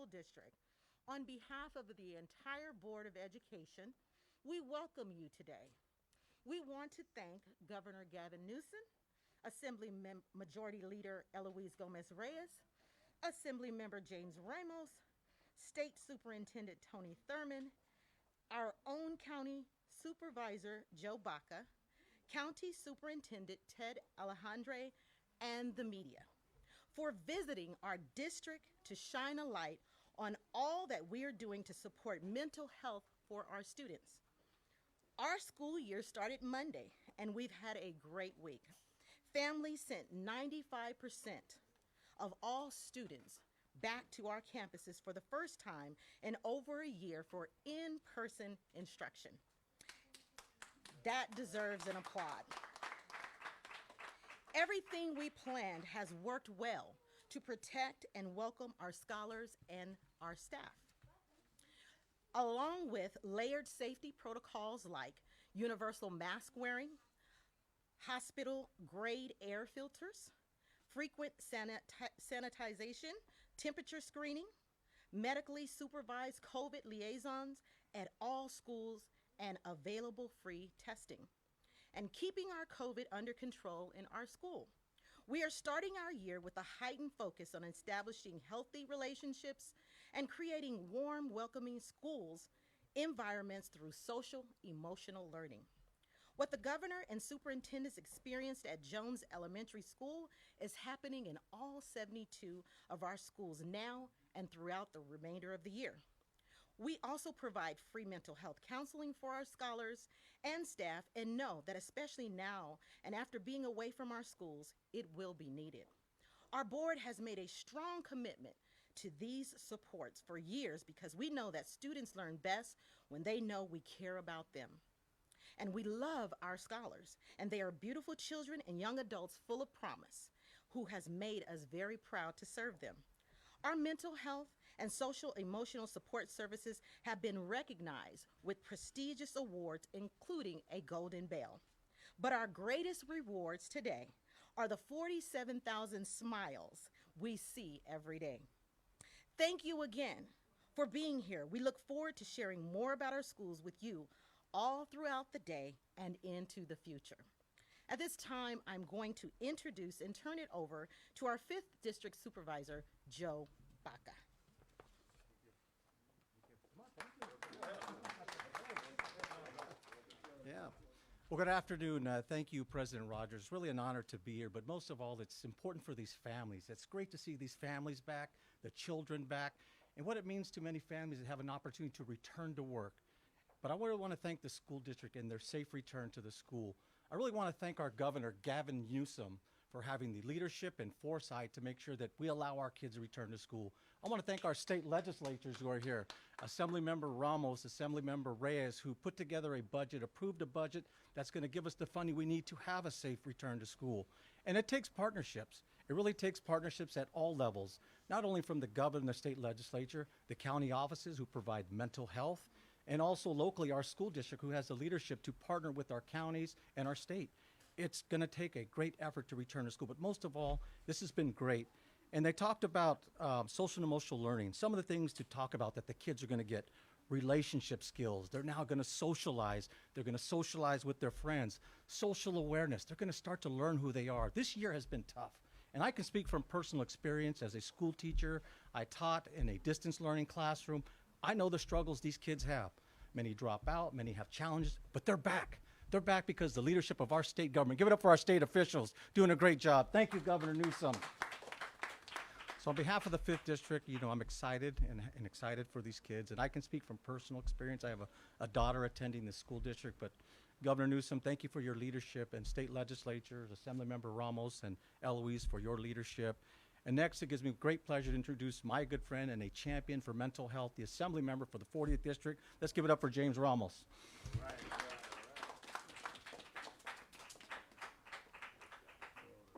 School District, on behalf of the entire Board of Education, we welcome you today. We want to thank Governor Gavin Newsom, Majority Leader Eloise Gomez-Reyes, Assembly Member James Ramos, State Superintendent Tony Thurman, our own County Supervisor Joe Baca, County Superintendent Ted Alejandre, and the media for visiting our district to shine a light on all that we are doing to support mental health for our students. Our school year started Monday, and we've had a great week. Families sent 95% of all students back to our campuses for the first time in over a year for in-person instruction. That deserves an applaud. Everything we planned has worked well to protect and welcome our scholars and our staff, along with layered safety protocols like universal mask wearing, hospital-grade air filters, frequent sanitization, temperature screening, medically supervised COVID liaisons at all schools, and available free testing, and keeping our COVID under control in our school. We are starting our year with a heightened focus on establishing healthy relationships and creating warm, welcoming schools environments through social, emotional learning. What the governor and superintendents experienced at Jones Elementary School is happening in all 72 of our schools now and throughout the remainder of the year. We also provide free mental health counseling for our scholars and staff, and know that especially now and after being away from our schools, it will be needed. Our board has made a strong commitment to these supports for years because we know that students learn best when they know we care about them. And we love our scholars, and they are beautiful children and young adults full of promise who has made us very proud to serve them. Our mental health and social emotional support services have been recognized with prestigious awards, including a Golden Bell. But our greatest rewards today are the 47,000 smiles we see every day. Thank you again for being here. We look forward to sharing more about our schools with you all throughout the day and into the future. At this time, I'm going to introduce and turn it over to our 5th District Supervisor, Joe Baca. Yeah. Well, good afternoon. Thank you, President Rogers. It's really an honor to be here, but most of all, it's important for these families. It's great to see these families back, the children back, and what it means to many families that have an opportunity to return to work. But I really want to thank the school district and their safe return to the school. I really want to thank our governor, Gavin Newsom, for having the leadership and foresight to make sure that we allow our kids to return to school. I want to thank our state legislators who are here, Assemblymember Ramos, Assemblymember Reyes, who put together a budget, approved a budget that's going to give us the funding we need to have a safe return to school. And it takes partnerships. It really takes partnerships at all levels, not only from the governor and the state legislature, the county offices who provide mental health, and also locally our school district who has the leadership to partner with our counties and our state. It's going to take a great effort to return to school, but most of all, this has been great. And they talked about social and emotional learning, some of the things to talk about that the kids are going to get: relationship skills. They're now going to socialize. They're going to socialize with their friends. Social awareness. They're going to start to learn who they are. This year has been tough. And I can speak from personal experience as a school teacher. I taught in a distance learning classroom. I know the struggles these kids have. Many drop out, many have challenges, but they're back. They're back because the leadership of our state government. Give it up for our state officials doing a great job. Thank you, Governor Newsom. So on behalf of the 5th District, you know, I'm excited and excited for these kids. And I can speak from personal experience. I have a daughter attending the school district. But Governor Newsom, thank you for your leadership, and state legislatures, Assemblymember Ramos and Eloise for your leadership. And next, it gives me great pleasure to introduce my good friend and a champion for mental health, the Assembly member for the 40th District. Let's give it up for James Ramos. All right.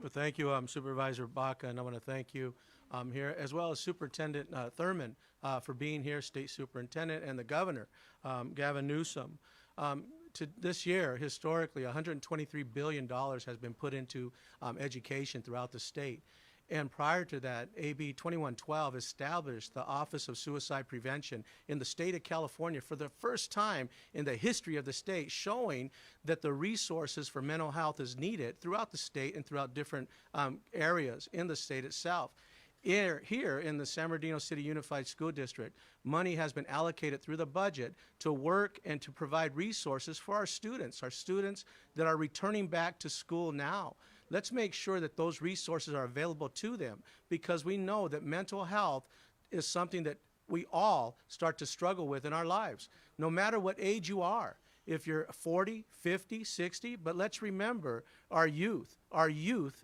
Well, thank you, Supervisor Baca, and I want to thank you here, as well as Superintendent Thurman for being here, State Superintendent, and the Governor, Gavin Newsom. This year, historically, $123 billion has been put into education throughout the state. And prior to that, AB 2112 established the Office of Suicide Prevention in the state of California for the first time in the history of the state, showing that the resources for mental health is needed throughout the state and throughout different areas in the state itself. Here in the San Bernardino City Unified School District, money has been allocated through the budget to work and to provide resources for our students that are returning back to school now. Let's make sure that those resources are available to them, because we know that mental health is something that we all start to struggle with in our lives, no matter what age you are. If you're 40, 50, 60, but let's remember our youth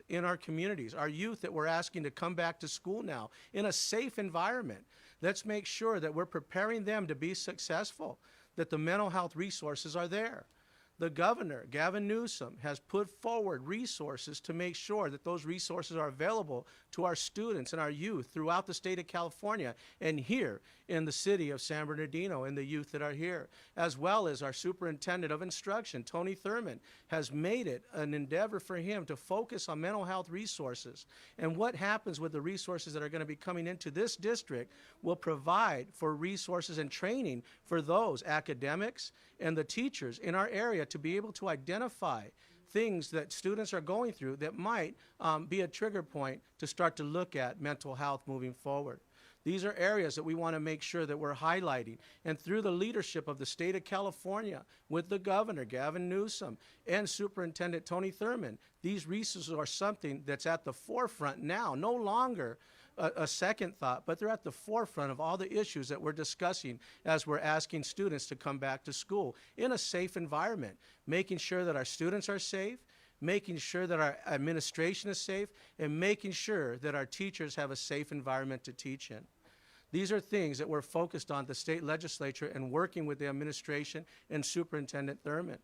in our communities, our youth that we're asking to come back to school now in a safe environment. Let's make sure that we're preparing them to be successful, that the mental health resources are there. The governor, Gavin Newsom, has put forward resources to make sure that those resources are available to our students and our youth throughout the state of California and here in the city of San Bernardino and the youth that are here, as well as our superintendent of instruction, Tony Thurman, has made it an endeavor for him to focus on mental health resources. And what happens with the resources that are going to be coming into this district will provide for resources and training for those academics and the teachers in our area to be able to identify things that students are going through that might be a trigger point to start to look at mental health moving forward. These are areas that we want to make sure that we're highlighting. And through the leadership of the state of California, with the governor, Gavin Newsom, and Superintendent Tony Thurman, these resources are something that's at the forefront now, no longer a second thought, but they're at the forefront of all the issues that we're discussing as we're asking students to come back to school in a safe environment, making sure that our students are safe, making sure that our administration is safe, and making sure that our teachers have a safe environment to teach in. These are things that we're focused on the state legislature and working with the administration and Superintendent Thurman.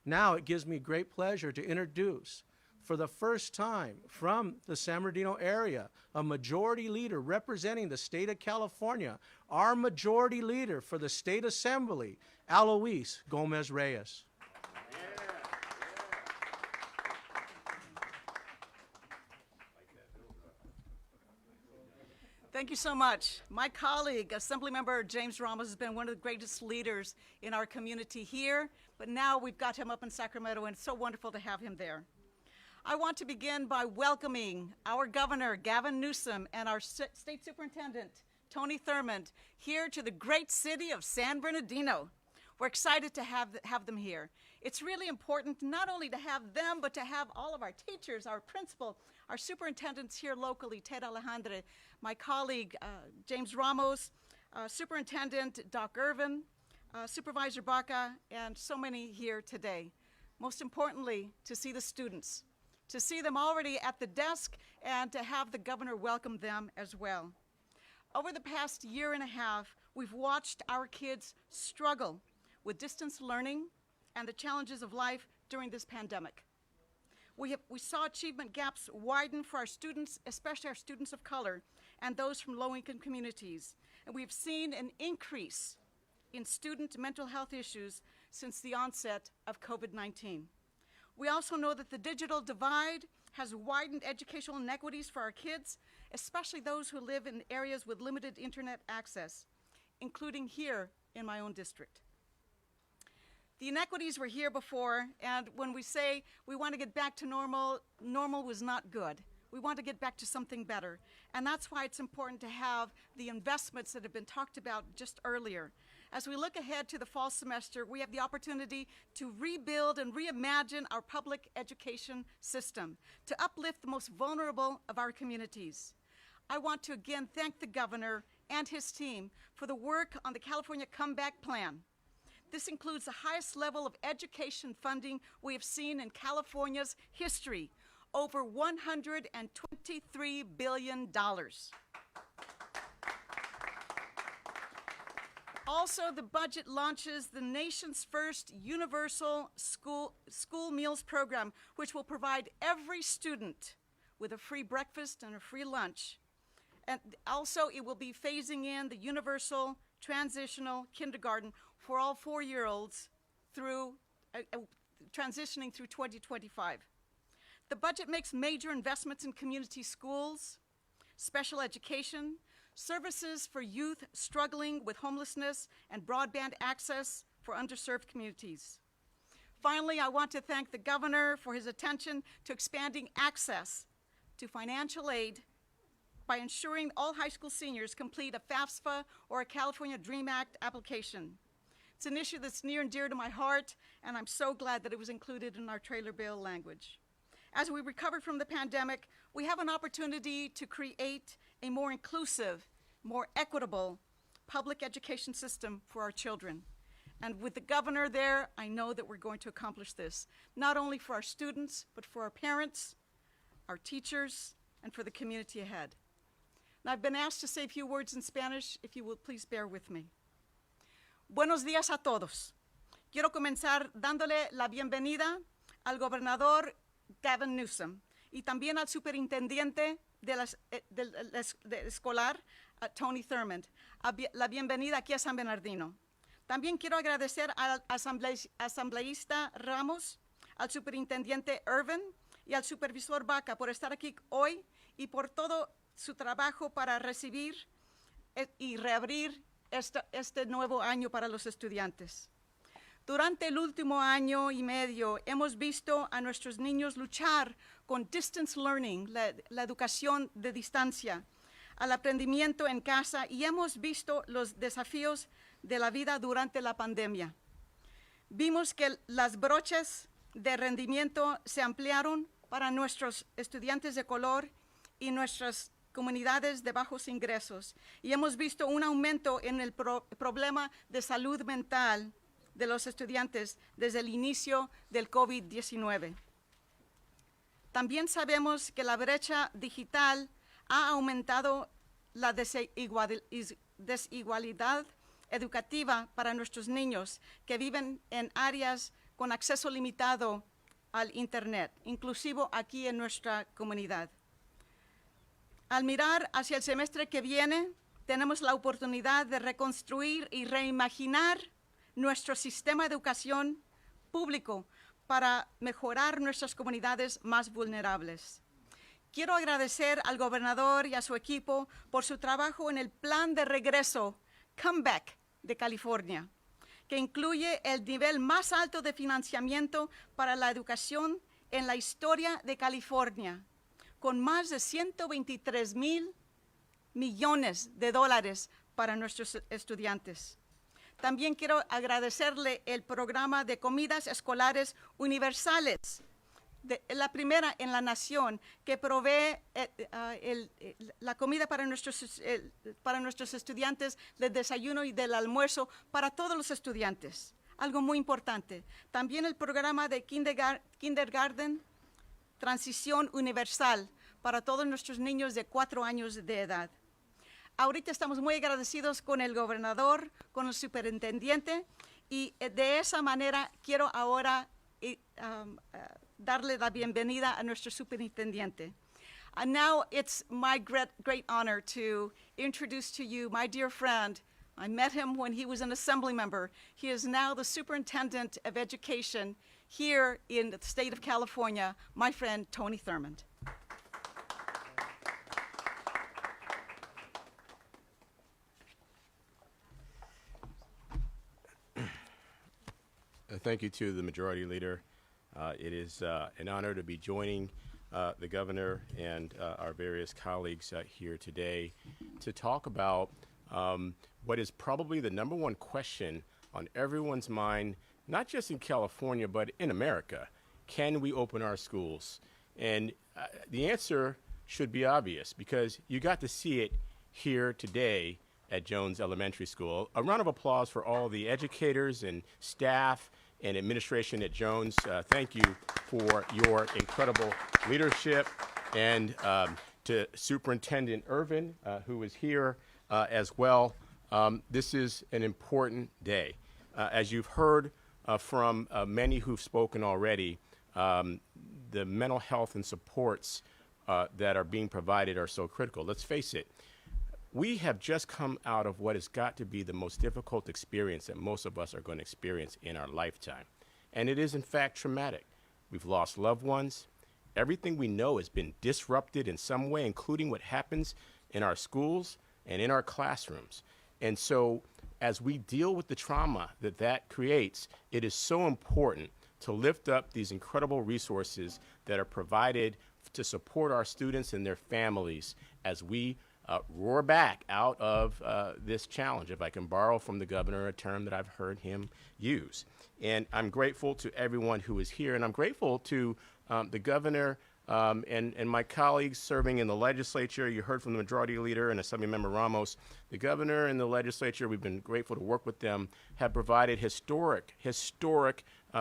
Now it gives me great pleasure to introduce, for the first time from the San Bernardino area, a majority leader representing the state of California, our majority leader for the State Assembly, Alois Gomez-Reyes. Thank you so much. My colleague, Assemblymember James Ramos, has been one of the greatest leaders in our community here, but now we've got him up in Sacramento, and it's so wonderful to have him there. I want to begin by welcoming our governor, Gavin Newsom, and our state superintendent, Tony Thurman, here to the great city of San Bernardino. We're excited to have them here. It's really important not only to have them, but to have all of our teachers, our principal, our superintendents here locally, Ted Alejandre, my colleague, James Ramos, Superintendent Doc Irvin, Supervisor Baca, and so many here today. Most importantly, to see the students, to see them already at the desk, and to have the governor welcome them as well. Over the past year and a half, we've watched our kids struggle with distance learning and the challenges of life during this pandemic. We saw achievement gaps widen for our students, especially our students of color and those from low-income communities. And we've seen an increase in student mental health issues since the onset of COVID-19. We also know that the digital divide has widened educational inequities for our kids, especially those who live in areas with limited internet access, including here in my own district. The inequities were here before, and when we say we want to get back to normal, normal was not good. We want to get back to something better. And that's why it's important to have the investments that have been talked about just earlier. As we look ahead to the fall semester, we have the opportunity to rebuild and reimagine our public education system, to uplift the most vulnerable of our communities. I want to again thank the governor and his team for the work on the California Comeback Plan. This includes the highest level of education funding we have seen in California's history, over $123 billion. Also, the budget launches the nation's first universal school meals program, which will provide every student with a free breakfast and a free lunch. And also, it will be phasing in the universal transitional kindergarten for all 4-year-olds through transitioning through 2025. The budget makes major investments in community schools, special education, services for youth struggling with homelessness, and broadband access for underserved communities. Finally, I want to thank the governor for his attention to expanding access to financial aid by ensuring all high school seniors complete a FAFSA or a California DREAM Act application. It's an issue that's near and dear to my heart, and I'm so glad that it was included in our trailer bill language. As we recover from the pandemic, we have an opportunity to create a more inclusive, more equitable public education system for our children. And with the governor there, I know that we're going to accomplish this, not only for our students, but for our parents, our teachers, and for the community ahead. Now, I've been asked to say a few words in Spanish, if you will please bear with me. Buenos días a todos. Quiero comenzar dándole la bienvenida al gobernador Gavin Newsom y también al superintendente del escolar, Tony Thurmond, la bienvenida aquí a San Bernardino. También quiero agradecer al asambleísta Ramos, al superintendente Irvin y al supervisor Baca por estar aquí hoy y por todo su trabajo para recibir y reabrir este nuevo año para los estudiantes. Durante el último año y medio hemos visto a nuestros niños luchar con distance learning, la educación de distancia, al aprendimiento en casa, y hemos visto los desafíos de la vida durante la pandemia. Vimos que las brochas de rendimiento se ampliaron para nuestros estudiantes de color y nuestras comunidades de bajos ingresos, y hemos visto un aumento en el problema de salud mental de los estudiantes desde el inicio del COVID-19. También sabemos que la brecha digital ha aumentado la desigualdad educativa para nuestros niños que viven en áreas con acceso limitado al Internet, inclusive aquí en nuestra comunidad. Al mirar hacia el semestre que viene, tenemos la oportunidad de reconstruir y reimaginar nuestro sistema de educación público para mejorar nuestras comunidades más vulnerables. Quiero agradecer al gobernador y a su equipo por su trabajo en el plan de regreso, Comeback, de California, que incluye el nivel más alto de financiamiento para la educación en la historia de California, con más de $123 millones para nuestros estudiantes. También quiero agradecerle el programa de comidas escolares universales, la primera en la nación, que provee la comida para nuestros estudiantes, del desayuno y del almuerzo para todos los estudiantes. Algo muy importante. También el programa de kindergarten, transición universal para todos nuestros niños de 4 años de edad. Ahorita estamos muy agradecidos con el gobernador, con el superintendente, y de esa manera quiero ahora darle la bienvenida a nuestro superintendente. And now it's my great honor to introduce to you my dear friend. I met him when he was an assembly member. He is now the superintendent of education here in the state of California, my friend Tony Thurmond. Thank you to the Majority Leader. It is an honor to be joining the Governor and our various colleagues here today to talk about what is probably the #1 question on everyone's mind, not just in California, but in America. Can we open our schools? And the answer should be obvious, because you got to see it here today at Jones Elementary School. A round of applause for all the educators and staff and administration at Jones. Thank you for your incredible leadership. And to Superintendent Irvin, who is here as well. This is an important day. As you've heard from many who've spoken already, the mental health and supports that are being provided are so critical. Let's face it. We have just come out of what has got to be the most difficult experience that most of us are going to experience in our lifetime. And it is, in fact, traumatic. We've lost loved ones. everything we know has been disrupted in some way, including what happens in our schools and in our classrooms. And so as we deal with the trauma that that creates, it is so important to lift up these incredible resources that are provided to support our students and their families as we roar back out of this challenge, if I can borrow from the governor a term that I've heard him use. And I'm grateful to everyone who is here, and I'm grateful to the governor and my colleagues serving in the legislature. You heard from the majority leader and Assemblymember Ramos. The governor and the legislature, we've been grateful to work with them, have provided historic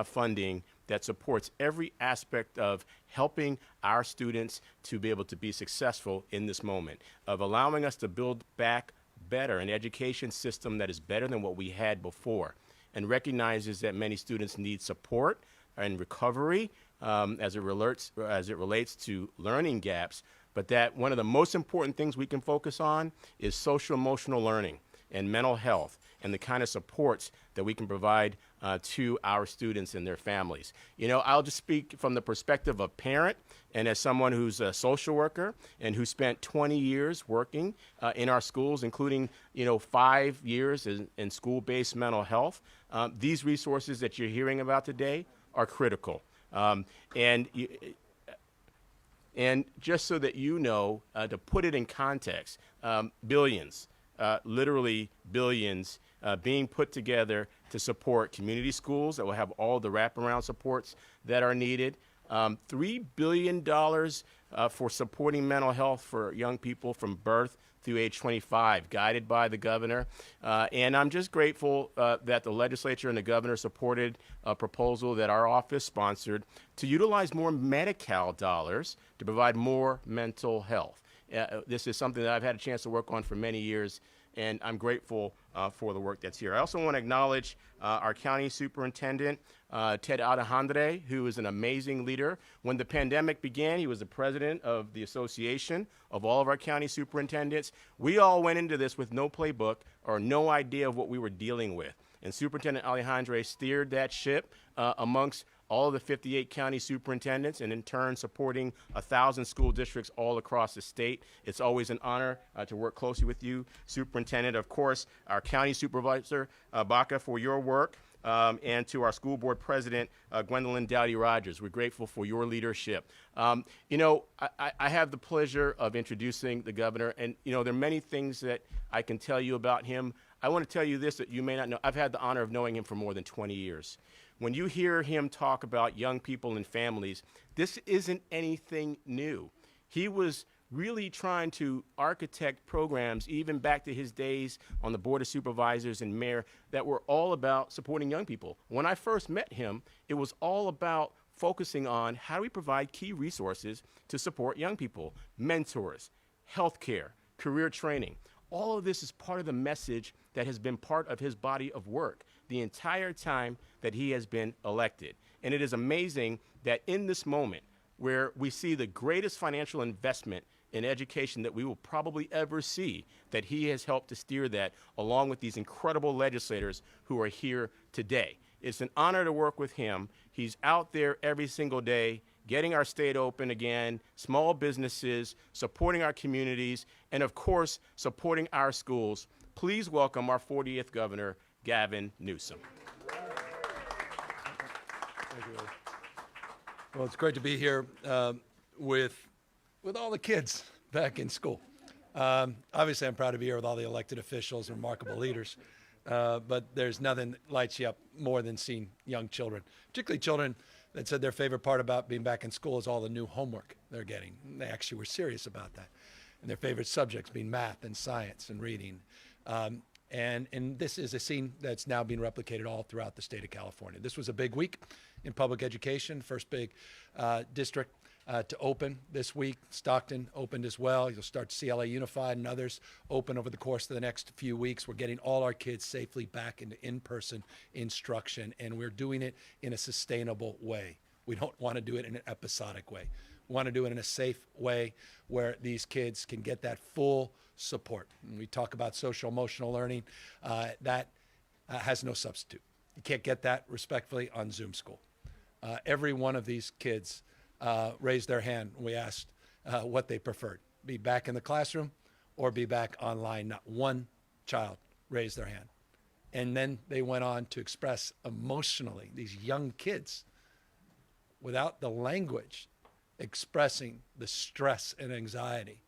funding that supports every aspect of helping our students to be able to be successful in this moment, of allowing us to build back better, an education system that is better than what we had before, and recognizes that many students need support and recovery as it relates to learning gaps, but that one of the most important things we can focus on is social emotional learning and mental health and the kind of supports that we can provide to our students and their families. You know, I'll just speak from the perspective of parent and as someone who's a social worker and who spent 20 years working in our schools, including, 5 years in school-based mental health. These resources that you're hearing about today are critical. And just so that you know, to put it in context, billions, literally billions, being put together to support community schools that will have all the wraparound supports that are needed. $3 billion for supporting mental health for young people from birth through age 25, guided by the governor. And I'm just grateful that the legislature and the governor supported a proposal that our office sponsored to utilize more Medi-Cal dollars to provide more mental health. This is something that I've had a chance to work on for many years, and I'm grateful for the work that's here. I also want to acknowledge our county superintendent, Ted Alejandre, who is an amazing leader. When the pandemic began, he was the president of the association of all of our county superintendents. We all went into this with no playbook or no idea of what we were dealing with. And Superintendent Alejandre steered that ship amongst all of the 58 county superintendents, and in turn supporting 1,000 school districts all across the state. It's always an honor to work closely with you, Superintendent. Of course, our county supervisor, Baca, for your work, and to our school board president, Gwendolyn Dowdy Rogers. We're grateful for your leadership. I have the pleasure of introducing the governor, and there are many things that I can tell you about him. I want to tell you this that you may not know. I've had the honor of knowing him for more than 20 years. When you hear him talk about young people and families, this isn't anything new. He was really trying to architect programs, even back to his days on the Board of Supervisors and mayor, that were all about supporting young people. When I first met him, it was all about focusing on how do we provide key resources to support young people, mentors, healthcare, career training. All of this is part of the message that has been part of his body of work the entire time that he has been elected. And it is amazing that in this moment where we see the greatest financial investment in education that we will probably ever see, that he has helped to steer that along with these incredible legislators who are here today. It's an honor to work with him. He's out there every single day getting our state open again, small businesses, supporting our communities, and of course, supporting our schools. Please welcome our 40th governor, Gavin Newsom. Thank you. Well, it's great to be here with all the kids back in school. Obviously, I'm proud to be here with all the elected officials and remarkable leaders. But there's nothing that lights you up more than seeing young children, particularly children that said their favorite part about being back in school is all the new homework they're getting. They actually were serious about that. And their favorite subjects being math and science and reading. And this is a scene that's now being replicated all throughout the state of California. This was a big week in public education, first big district to open this week. Stockton opened as well. You'll start to see LA Unified and others open over the course of the next few weeks. We're getting all our kids safely back into in-person instruction, and we're doing it in a sustainable way. We don't want to do it in an episodic way. We want to do it in a safe way where these kids can get that full support. When we talk about social emotional learning, that has no substitute. You can't get that respectfully on Zoom school. Every one of these kids raised their hand when we asked what they preferred, be back in the classroom or be back online. Not one child raised their hand. And then they went on to express emotionally, these young kids, without the language, expressing the stress and anxiety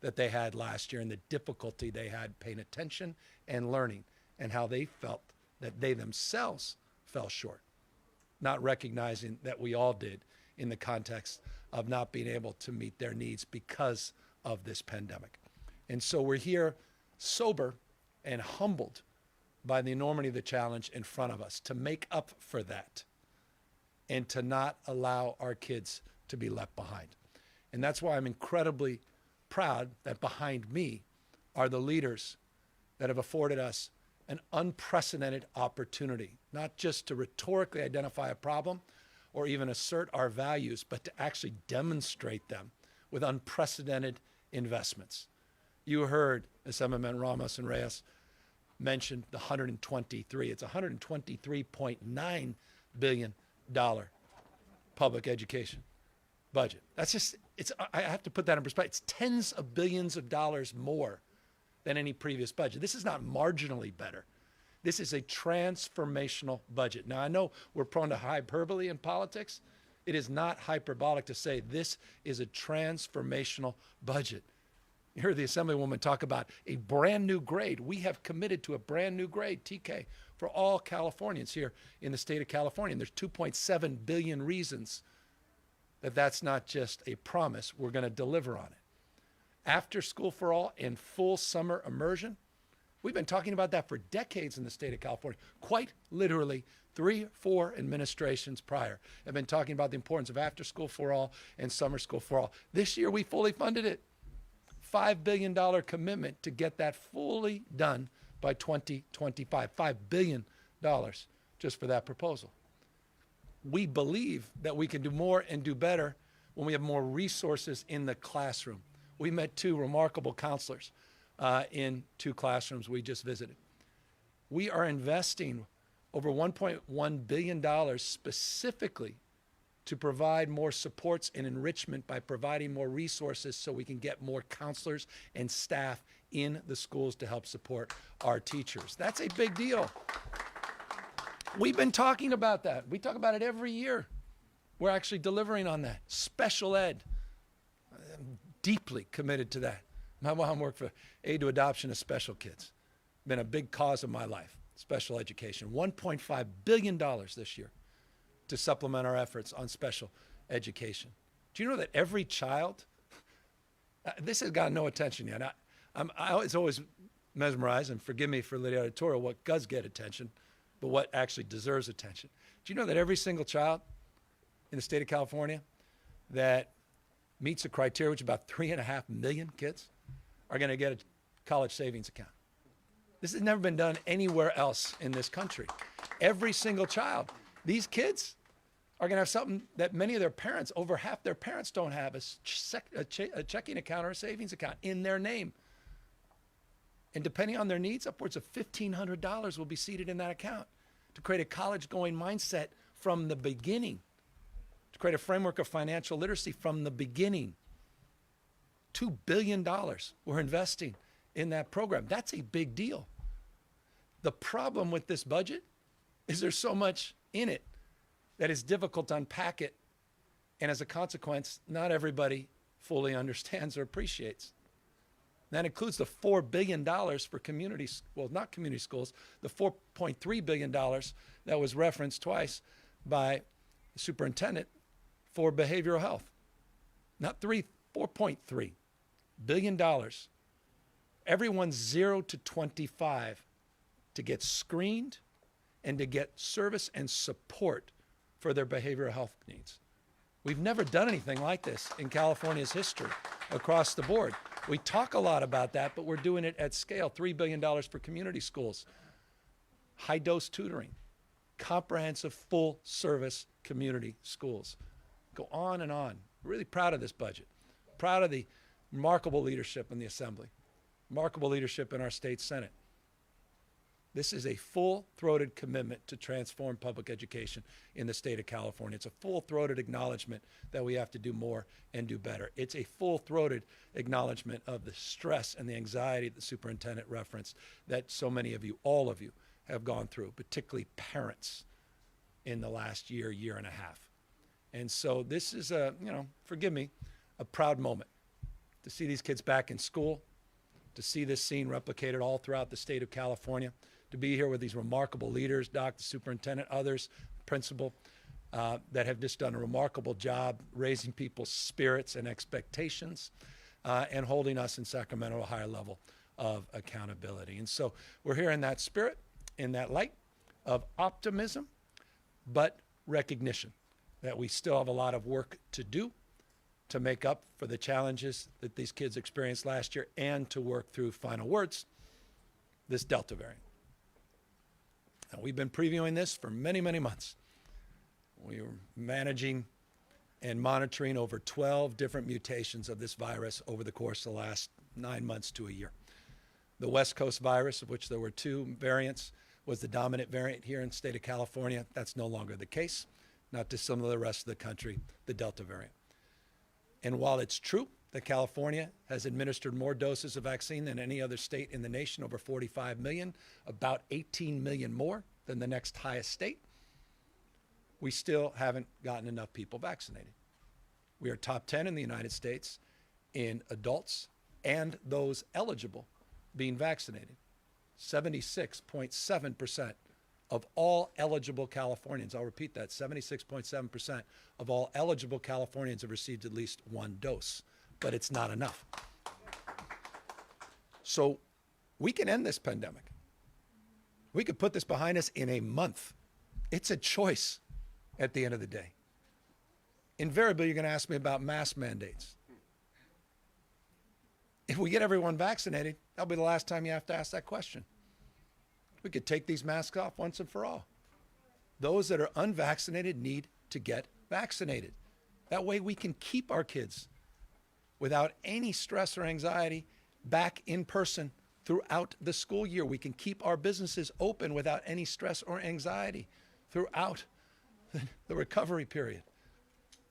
that they had last year and the difficulty they had paying attention and learning, and how they felt that they themselves fell short, not recognizing that we all did in the context of not being able to meet their needs because of this pandemic. And so we're here sober and humbled by the enormity of the challenge in front of us to make up for that and to not allow our kids to be left behind. And that's why I'm incredibly proud that behind me are the leaders that have afforded us an unprecedented opportunity, not just to rhetorically identify a problem or even assert our values, but to actually demonstrate them with unprecedented investments. You heard Assemblyman Ramos and Reyes mention the 123. It's $123.9 billion public education budget. That's just, I have to put that in perspective. It's tens of billions of dollars more than any previous budget. This is not marginally better. This is a transformational budget. Now, I know we're prone to hyperbole in politics. It is not hyperbolic to say this is a transformational budget. You heard the Assemblywoman talk about a brand new grade. We have committed to a brand new grade, TK, for all Californians here in the state of California. And there's 2.7 billion reasons that that's not just a promise. We're going to deliver on it. After School for All and full summer immersion, we've been talking about that for decades in the state of California. Quite literally, 3-4 administrations prior have been talking about the importance of After School for All and Summer School for All. This year, we fully funded it. $5 billion commitment to get that fully done by 2025. $5 billion just for that proposal. We believe that we can do more and do better when we have more resources in the classroom. We met 2 remarkable counselors in 2 classrooms we just visited. We are investing over $1.1 billion specifically to provide more supports and enrichment by providing more resources so we can get more counselors and staff in the schools to help support our teachers. That's a big deal. We've been talking about that. We talk about it every year. We're actually delivering on that. Special ed, I'm deeply committed to that. My mom worked for Aid to Adoption of Special Kids. Been a big cause of my life, special education. $1.5 billion this year to supplement our efforts on special education. Do you know that every child, this has gotten no attention yet. I was always mesmerized, and forgive me for the editorial, what does get attention, but what actually deserves attention. Do you know that every single child in the state of California that meets the criteria, which is about 3.5 million kids, are going to get a college savings account? This has never been done anywhere else in this country. Every single child. These kids are going to have something that many of their parents, over half their parents don't have, a checking account or a savings account in their name. And depending on their needs, upwards of $1,500 will be seated in that account to create a college-going mindset from the beginning, to create a framework of financial literacy from the beginning. $2 billion we're investing in that program. That's a big deal. The problem with this budget is there's so much in it that it's difficult to unpack it. And as a consequence, not everybody fully understands or appreciates. That includes the $4 billion for communities, well, not community schools, the $4.3 billion that was referenced twice by the superintendent for behavioral health. Not $4.3 billion. Everyone 0 to 25 to get screened and to get service and support for their behavioral health needs. We've never done anything like this in California's history across the board. We talk a lot about that, but we're doing it at scale. $3 billion for community schools, high-dose tutoring, comprehensive full-service community schools. Go on and on. Really proud of this budget. Proud of the remarkable leadership in the Assembly, remarkable leadership in our state Senate. This is a full-throated commitment to transform public education in the state of California. It's a full-throated acknowledgement that we have to do more and do better. It's a full-throated acknowledgement of the stress and the anxiety the superintendent referenced that so many of you, all of you, have gone through, particularly parents in the last year, year and a half. And so this is a, forgive me, a proud moment to see these kids back in school, to see this scene replicated all throughout the state of California, to be here with these remarkable leaders, Doc, the superintendent, others, principal, that have just done a remarkable job raising people's spirits and expectations and holding us in Sacramento to a higher level of accountability. And so we're here in that spirit, in that light of optimism, but recognition that we still have a lot of work to do to make up for the challenges that these kids experienced last year and to work through, final words, this Delta variant. Now, we've been previewing this for many, many months. We were managing and monitoring over 12 different mutations of this virus over the course of the last 9 months to a year. The West Coast virus, of which there were 2 variants, was the dominant variant here in the state of California. That's no longer the case, not to some of the rest of the country, the Delta variant. And while it's true that California has administered more doses of vaccine than any other state in the nation, over 45 million, about 18 million more than the next highest state, we still haven't gotten enough people vaccinated. We are top 10 in the United States in adults and those eligible being vaccinated. 76.7% of all eligible Californians, I'll repeat that, 76.7% of all eligible Californians have received at least 1 dose, but it's not enough. So we can end this pandemic. We could put this behind us in a month. It's a choice at the end of the day. Invariably, you're going to ask me about mask mandates. If we get everyone vaccinated, that'll be the last time you have to ask that question. We could take these masks off once and for all. Those that are unvaccinated need to get vaccinated. That way we can keep our kids without any stress or anxiety back in person throughout the school year. We can keep our businesses open without any stress or anxiety throughout the recovery period.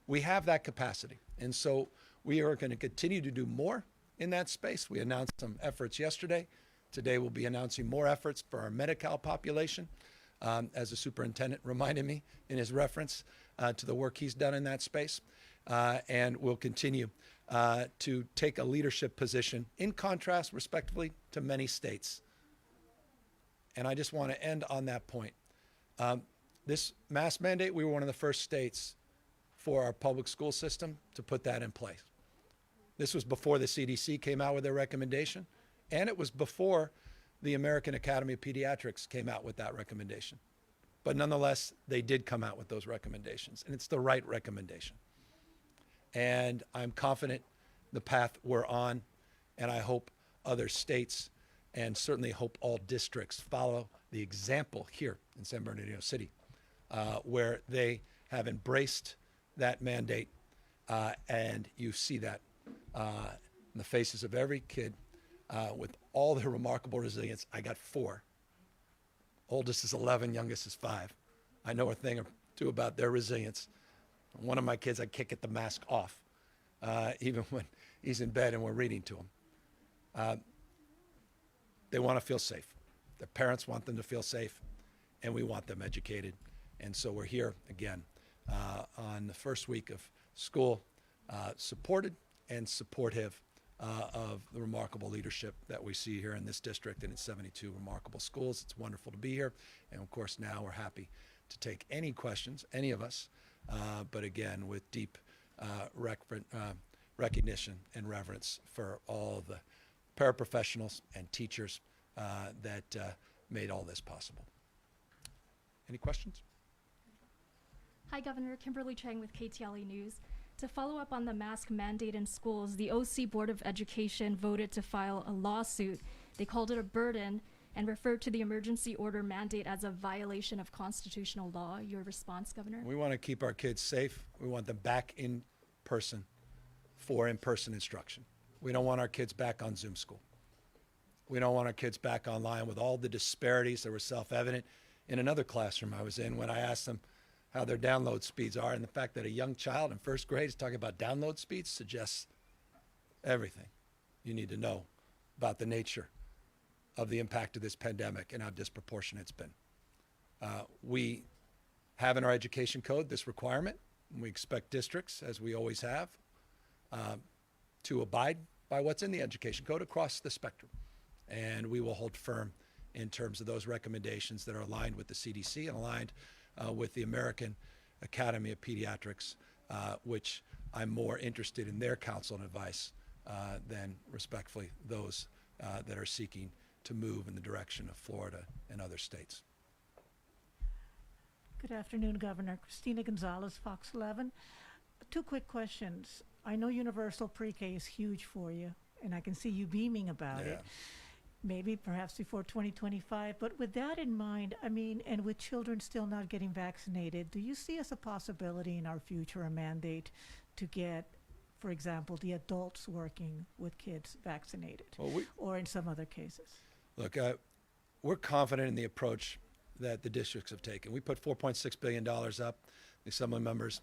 We have that capacity. And so we are going to continue to do more in that space. We announced some efforts yesterday. Today we'll be announcing more efforts for our Medi-Cal population, as the superintendent reminded me in his reference to the work he's done in that space. And we'll continue to take a leadership position in contrast, respectively, to many states. And I just want to end on that point. This mask mandate, we were one of the first states for our public school system to put that in place. This was before the CDC came out with their recommendation, and it was before the American Academy of Pediatrics came out with that recommendation. But nonetheless, they did come out with those recommendations, and it's the right recommendation. And I'm confident the path we're on, and I hope other states and certainly hope all districts follow the example here in San Bernardino City, where they have embraced that mandate, and you see that in the faces of every kid with all their remarkable resilience. I got 4. Oldest is 11, youngest is 5. I know a thing or two about their resilience. One of my kids, I can't get the mask off, even when he's in bed and we're reading to him. They want to feel safe. Their parents want them to feel safe, and we want them educated. And so we're here again on the first week of school, supported and supportive of the remarkable leadership that we see here in this district and its 72 remarkable schools. It's wonderful to be here. And of course, now we're happy to take any questions, any of us, but again, with deep recognition and reverence for all of the paraprofessionals and teachers that made all this possible. Any questions? Hi, Governor. Kimberly Chang with KTLA News. To follow up on the mask mandate in schools, the OC Board of Education voted to file a lawsuit. They called it a burden and referred to the emergency order mandate as a violation of constitutional law. Your response, Governor? We want to keep our kids safe. We want them back in person for in-person instruction. We don't want our kids back on Zoom school. We don't want our kids back online with all the disparities that were self-evident in another classroom I was in when I asked them how their download speeds are. And the fact that a young child in first grade is talking about download speeds suggests everything you need to know about the nature of the impact of this pandemic and how disproportionate it's been. We have in our education code this requirement, and we expect districts, as we always have, to abide by what's in the education code across the spectrum. And we will hold firm in terms of those recommendations that are aligned with the CDC and aligned with the American Academy of Pediatrics, which I'm more interested in their counsel and advice than respectfully those that are seeking to move in the direction of Florida and other states. Good afternoon, Governor. Christina Gonzalez, Fox 11. Two quick questions. I know universal pre-K is huge for you, and I can see you beaming about it. Maybe perhaps before 2025. But with that in mind, I mean, and with children still not getting vaccinated, do you see as a possibility in our future a mandate to get, for example, the adults working with kids vaccinated, or in some other cases? Look, we're confident in the approach that the districts have taken. We put $4.6 billion up, the Assembly members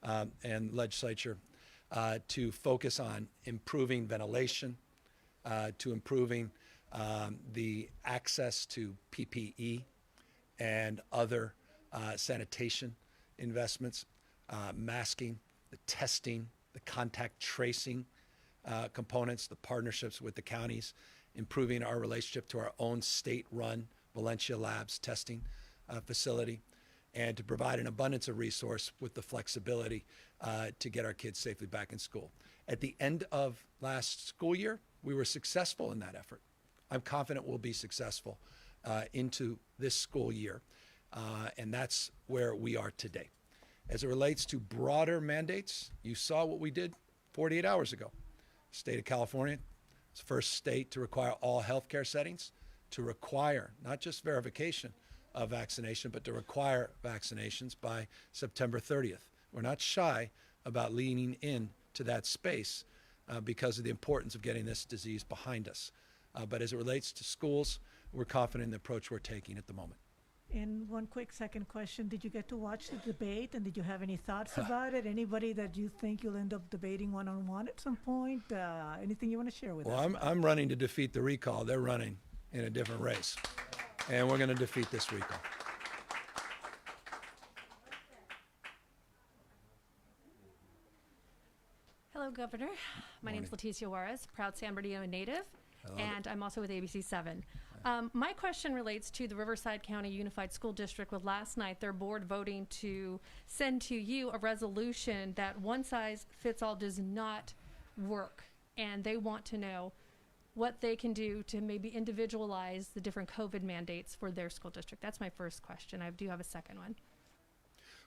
and legislature, to focus on improving ventilation, to improving the access to PPE and other sanitation investments, masking, the testing, the contact tracing components, the partnerships with the counties, improving our relationship to our own state-run Valencia Labs testing facility, and to provide an abundance of resource with the flexibility to get our kids safely back in school. At the end of last school year, we were successful in that effort. I'm confident we'll be successful into this school year, and that's where we are today. As it relates to broader mandates, you saw what we did 48 hours ago. State of California is the first state to require all healthcare settings to require not just verification of vaccination, but to require vaccinations by September 30th. We're not shy about leaning in to that space because of the importance of getting this disease behind us. But as it relates to schools, we're confident in the approach we're taking at the moment. And one quick second question, did you get to watch the debate, and did you have any thoughts about it? Anybody that you think you'll end up debating one-on-one at some point? Anything you want to share with us? Well, I'm running to defeat the recall. They're running in a different race, and we're going to defeat this recall. Hello, Governor. My name is Leticia Juarez, proud San Bernardino native, and I'm also with ABC 7. My question relates to the Riverside County Unified School District. With last night, their board voting to send to you a resolution that one size fits all does not work, and they want to know what they can do to maybe individualize the different COVID mandates for their school district. That's my first question. I do have a second one.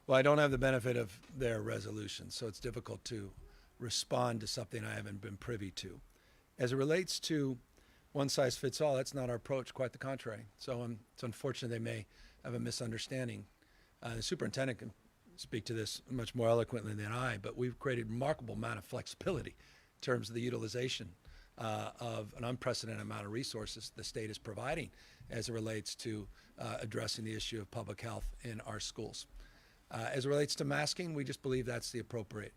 Well, I don't have the benefit of their resolution, so it's difficult to respond to something I haven't been privy to. As it relates to one size fits all, that's not our approach, quite the contrary. So it's unfortunate they may have a misunderstanding. The superintendent can speak to this much more eloquently than I, but we've created a remarkable amount of flexibility in terms of the utilization of an unprecedented amount of resources the state is providing as it relates to addressing the issue of public health in our schools. As it relates to masking, we just believe that's the appropriate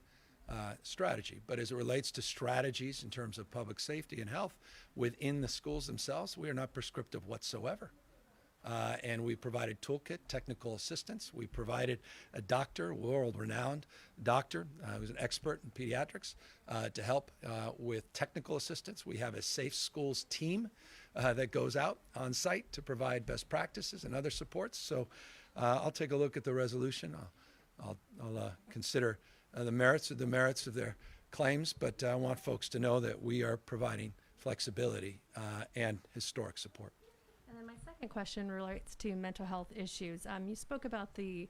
strategy. But as it relates to strategies in terms of public safety and health within the schools themselves, we are not prescriptive whatsoever. And we provided toolkit, technical assistance. We provided a doctor, world-renowned doctor, who's an expert in pediatrics, to help with technical assistance. We have a Safe Schools team that goes out on site to provide best practices and other supports. So I'll take a look at the resolution. I'll consider the merits of their claims, but I want folks to know that we are providing flexibility and historic support. And then my second question relates to mental health issues. You spoke about the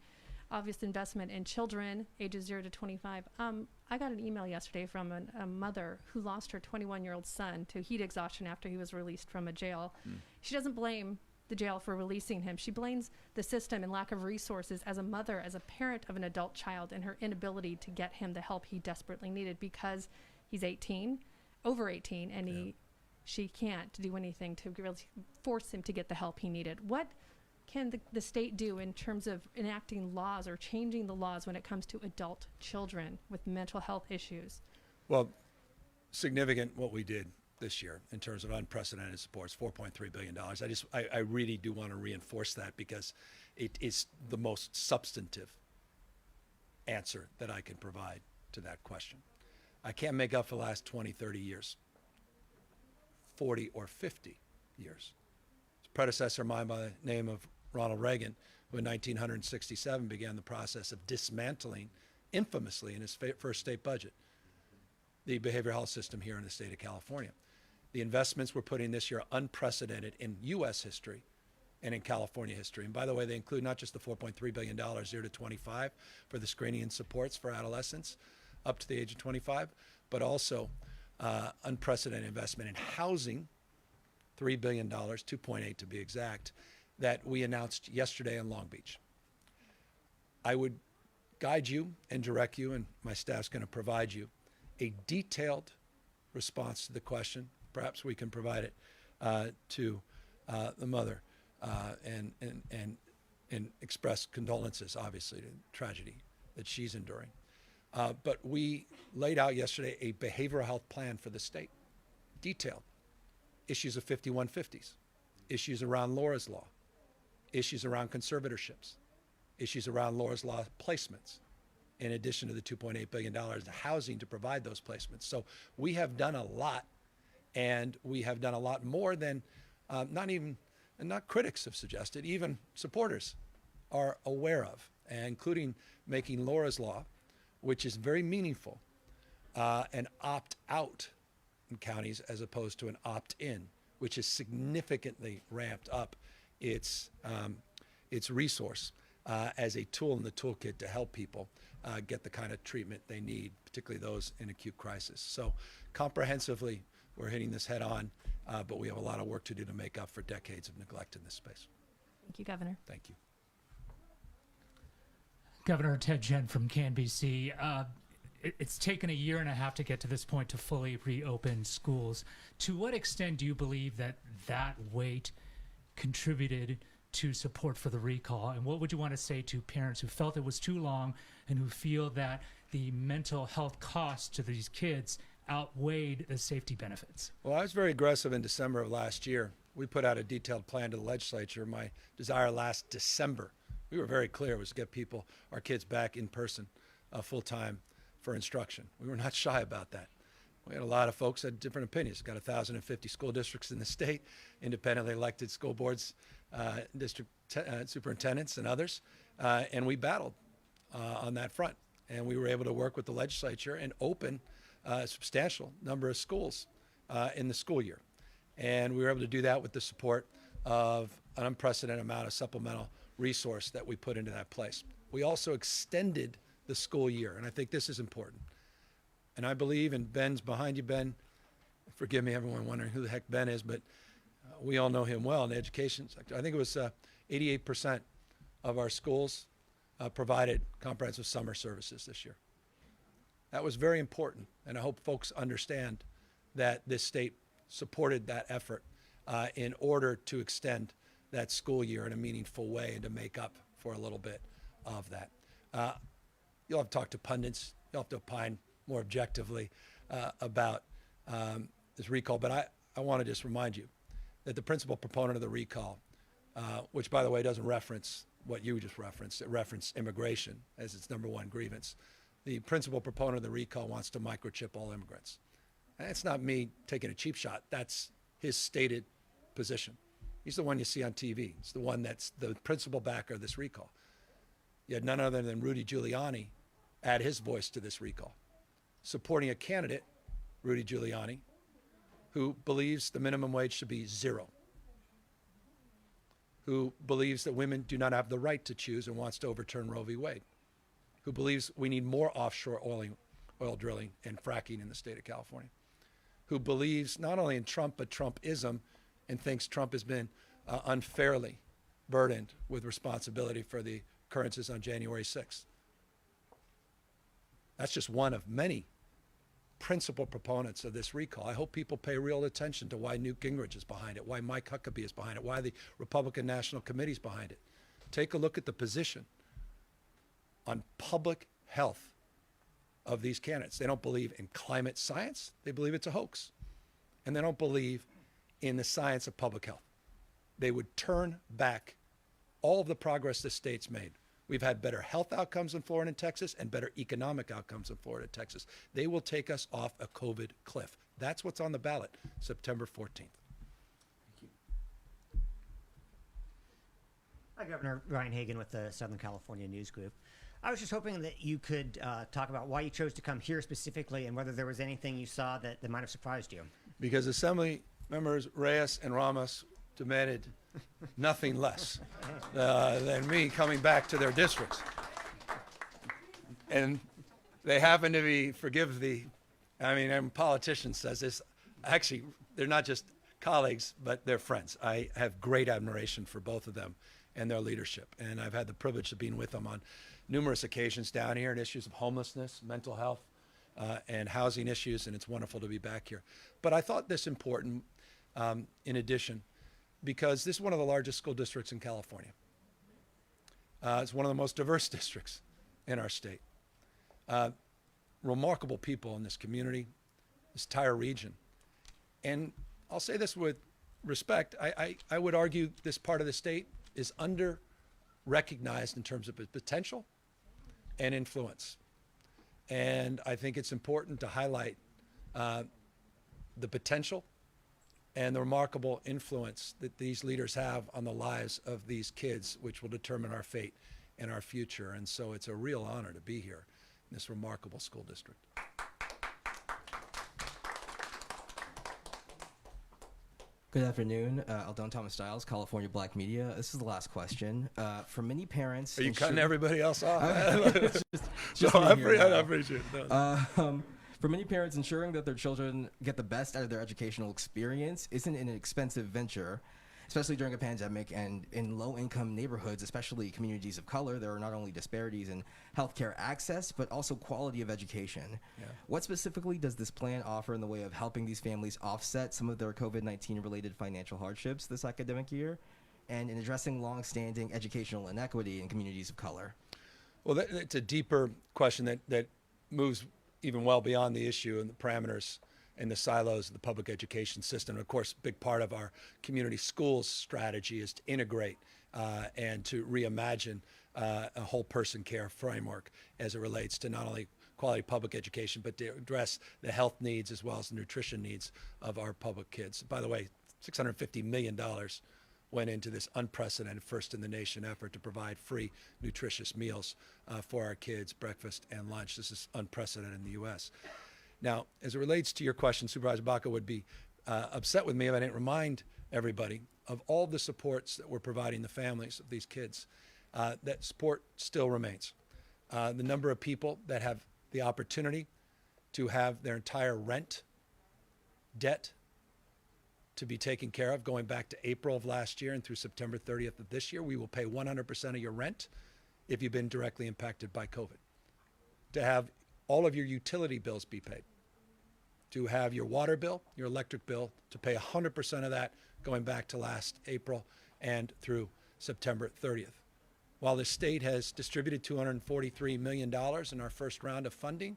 obvious investment in children ages 0 to 25. I got an email yesterday from a mother who lost her 21-year-old son to heat exhaustion after he was released from a jail. She doesn't blame the jail for releasing him. She blames the system and lack of resources as a mother, as a parent of an adult child, and her inability to get him the help he desperately needed because he's 18, over 18, and he she can't do anything to really force him to get the help he needed. What can the state do in terms of enacting laws or changing the laws when it comes to adult children with mental health issues? Well, significant what we did this year in terms of unprecedented supports, $4.3 billion. I really do want to reinforce that because it is the most substantive answer that I can provide to that question. I can't make up for the last 20, 30 years, 40 or 50 years. His predecessor of mine by the name of Ronald Reagan, who in 1967 began the process of dismantling, infamously in his first state budget, the behavioral health system here in the state of California. The investments we're putting this year are unprecedented in U.S. history and in California history. And by the way, they include not just the $4.3 billion 0 to 25 for the screening and supports for adolescents up to the age of 25, but also unprecedented investment in housing, $3 billion, 2.8 to be exact, that we announced yesterday in Long Beach. I would guide you and direct you, and my staff's going to provide you a detailed response to the question. Perhaps we can provide it to the mother and express condolences, obviously, to the tragedy that she's enduring. But we laid out yesterday a behavioral health plan for the state, detailed. Issues of 5150s, issues around Laura's Law, issues around conservatorships, issues around Laura's Law placements, in addition to the $2.8 billion of housing to provide those placements. So we have done a lot, and we have done a lot more than not critics have suggested, even supporters are aware of, including making Laura's Law, which is very meaningful, an opt-out in counties as opposed to an opt-in, which has significantly ramped up its resource as a tool in the toolkit to help people get the kind of treatment they need, particularly those in acute crisis. So comprehensively, we're hitting this head on, but we have a lot of work to do to make up for decades of neglect in this space. Thank you, Governor. Thank you. Governor Ted Jen from CanBC. It's taken a year and a half to get to this point to fully reopen schools. To what extent do you believe that wait contributed to support for the recall? And what would you want to say to parents who felt it was too long and who feel that the mental health costs to these kids outweighed the safety benefits? Well, I was very aggressive in December of last year. We put out a detailed plan to the legislature. My desire last December, we were very clear, was to get our kids back in person full-time for instruction. We were not shy about that. We had a lot of folks that had different opinions. We've got 1,050 school districts in the state, independently elected school boards, district superintendents and others, and we battled on that front. And we were able to work with the legislature and open a substantial number of schools in the school year. And we were able to do that with the support of an unprecedented amount of supplemental resource that we put into that place. We also extended the school year, and I think this is important. And I believe, and Ben's behind you, Ben, forgive me, everyone wondering who the heck Ben is, but we all know him well in the education sector. I think it was 88% of our schools provided comprehensive summer services this year. That was very important, and I hope folks understand that this state supported that effort in order to extend that school year in a meaningful way and to make up for a little bit of that. You'll have to talk to pundits. You'll have to opine more objectively about this recall. But I want to just remind you that the principal proponent of the recall, which, by the way, doesn't reference what you just referenced, it referenced immigration as its number one grievance. The principal proponent of the recall wants to microchip all immigrants. And it's not me taking a cheap shot. That's his stated position. He's the one you see on TV. He's the one that's the principal backer of this recall. You had none other than Rudy Giuliani add his voice to this recall, supporting a candidate, Rudy Giuliani, who believes the minimum wage should be $0, who believes that women do not have the right to choose and wants to overturn Roe v. Wade, who believes we need more offshore oil drilling and fracking in the state of California, who believes not only in Trump, but Trumpism, and thinks Trump has been unfairly burdened with responsibility for the occurrences on January 6th. That's just one of many principal proponents of this recall. I hope people pay real attention to why Newt Gingrich is behind it, why Mike Huckabee is behind it, why the Republican National Committee is behind it. Take a look at the position on public health of these candidates. They don't believe in climate science. They believe it's a hoax. And they don't believe in the science of public health. They would turn back all of the progress the state's made. We've had better health outcomes in Florida and Texas and better economic outcomes in Florida and Texas. They will take us off a COVID cliff. That's what's on the ballot, September 14th. Hi, Governor. Ryan Hagan with the Southern California News Group. I was just hoping that you could talk about why you chose to come here specifically and whether there was anything you saw that might have surprised you. Because Assembly members Reyes and Ramos demanded nothing less than me coming back to their districts. And they happen to be, and politicians says this, actually, they're not just colleagues, but they're friends. I have great admiration for both of them and their leadership. And I've had the privilege of being with them on numerous occasions down here on issues of homelessness, mental health, and housing issues, and it's wonderful to be back here. But I thought this important, in addition, because this is one of the largest school districts in California. It's one of the most diverse districts in our state. Remarkable people in this community, this entire region. And I'll say this with respect, I would argue this part of the state is under-recognized in terms of its potential and influence. And I think it's important to highlight the potential and the remarkable influence that these leaders have on the lives of these kids, which will determine our fate and our future. And so it's a real honor to be here in this remarkable school district. Good afternoon. Aldon Thomas Stiles, California Black Media. This is the last question. For many parents... Are you cutting everybody else off? Just I appreciate it. For many parents, ensuring that their children get the best out of their educational experience isn't an expensive venture, especially during a pandemic and in low-income neighborhoods, especially communities of color. There are not only disparities in healthcare access, but also quality of education. Yeah. What specifically does this plan offer in the way of helping these families offset some of their COVID-19 related financial hardships this academic year, and in addressing long-standing educational inequity in communities of color? Well, it's a deeper question that moves even well beyond the issue and the parameters and the silos of the public education system. Of course, a big part of our community schools strategy is to integrate and to reimagine a whole person care framework as it relates to not only quality public education, but to address the health needs as well as the nutrition needs of our public kids. By the way, $650 million went into this unprecedented first in the nation effort to provide free nutritious meals for our kids, breakfast and lunch. This is unprecedented in the U.S. Now, as it relates to your question, Supervisor Baca would be upset with me if I didn't remind everybody of all the supports that we're providing the families of these kids. That support still remains. The number of people that have the opportunity to have their entire rent debt to be taken care of going back to April of last year and through September 30th of this year. We will pay 100% of your rent if you've been directly impacted by COVID. To have all of your utility bills be paid. To have your water bill, your electric bill, to pay 100% of that going back to last April and through September 30th. While the state has distributed $243 million in our first round of funding,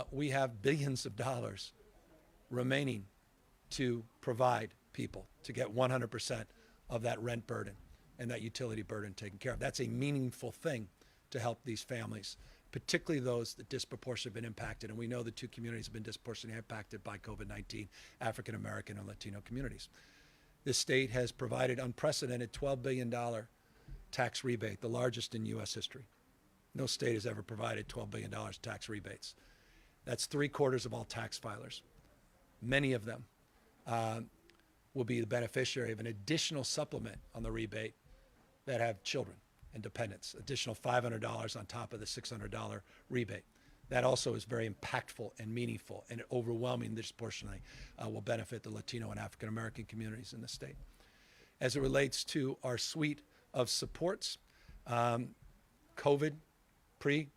we have billions of dollars remaining to provide people to get 100% of that rent burden and that utility burden taken care of. That's a meaningful thing to help these families, particularly those that disproportionately have been impacted. And we know the two communities have been disproportionately impacted by COVID-19, African American and Latino communities. This state has provided unprecedented $12 billion tax rebate, the largest in U.S. history. No state has ever provided $12 billion tax rebates. That's 3/4 of all tax filers. Many of them will be the beneficiary of an additional supplement on the rebate that have children and dependents, additional $500 on top of the $600 rebate. That also is very impactful and meaningful, and overwhelming disproportionately will benefit the Latino and African American communities in the state. As it relates to our suite of supports, COVID, pre,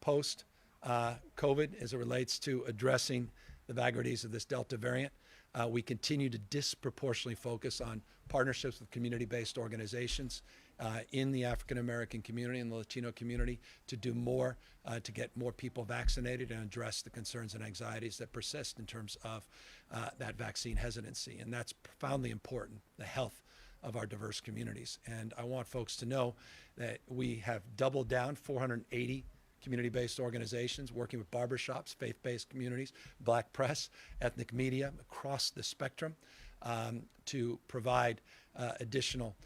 post, COVID as it relates to addressing the vagaries of this Delta variant. We continue to disproportionately focus on partnerships with community-based organizations in the African American community and the Latino community to do more to get more people vaccinated and address the concerns and anxieties that persist in terms of that vaccine hesitancy. And that's profoundly important, the health of our diverse communities. And I want folks to know that we have doubled down 480 community-based organizations working with barbershops, faith-based communities, black press, ethnic media across the spectrum to provide additional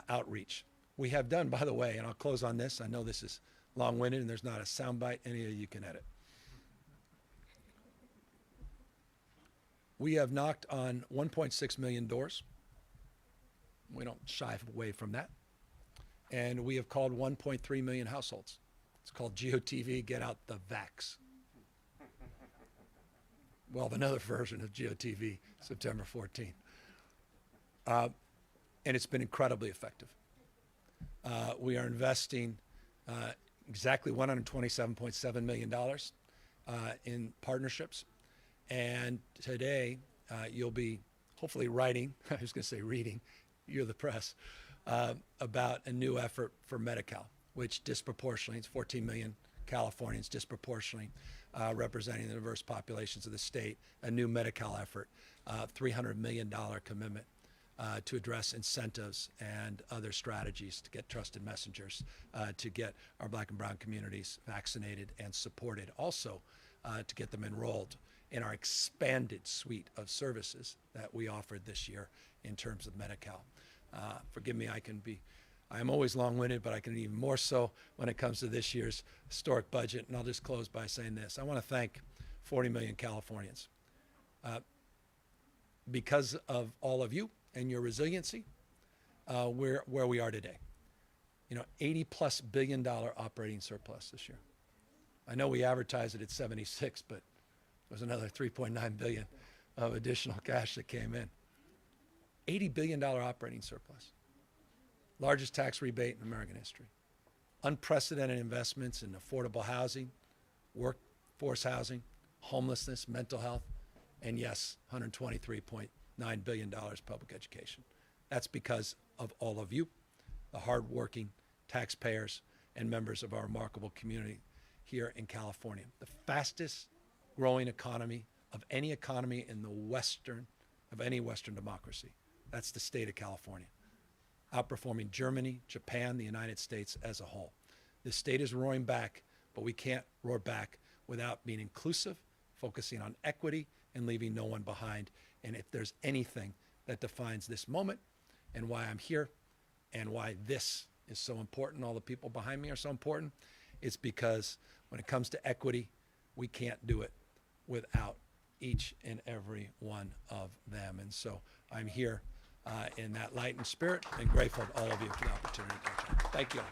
outreach. We have done, by the way, and I'll close on this, I know this is long-winded and there's not a soundbite any of you can edit. We have knocked on 1.6 million doors. We don't shy away from that. And we have called 1.3 million households. It's called GOTV, Get Out the Vax. We'll have another version of GOTV September 14th. And it's been incredibly effective. We are investing exactly $127.7 million in partnerships. And today, you'll be hopefully writing, I was going to say reading, you're the press, about a new effort for Medi-Cal, which disproportionately, it's 14 million Californians, disproportionately representing the diverse populations of the state, a new Medi-Cal effort, $300 million commitment to address incentives and other strategies to get trusted messengers, to get our black and brown communities vaccinated and supported, also to get them enrolled in our expanded suite of services that we offered this year in terms of Medi-Cal. Forgive me, I am always long-winded, but I can even more so when it comes to this year's historic budget. And I'll just close by saying this. I want to thank 40 million Californians. Because of all of you and your resiliency, we're where we are today. You know, $80+ billion operating surplus this year. I know we advertised it at 76, but there's another 3.9 billion of additional cash that came in. $80 billion operating surplus. Largest tax rebate in American history. Unprecedented investments in affordable housing, workforce housing, homelessness, mental health, and yes, $123.9 billion public education. That's because of all of you, the hardworking taxpayers and members of our remarkable community here in California. The fastest growing economy of any economy in any Western democracy. That's the state of California, outperforming Germany, Japan, the United States as a whole. The state is roaring back, but we can't roar back without being inclusive, focusing on equity, and leaving no one behind. And if there's anything that defines this moment and why I'm here and why this is so important, all the people behind me are so important, it's because when it comes to equity, we can't do it without each and every one of them. And so I'm here in that light and spirit, and grateful to all of you for the opportunity to catch up. Thank you all.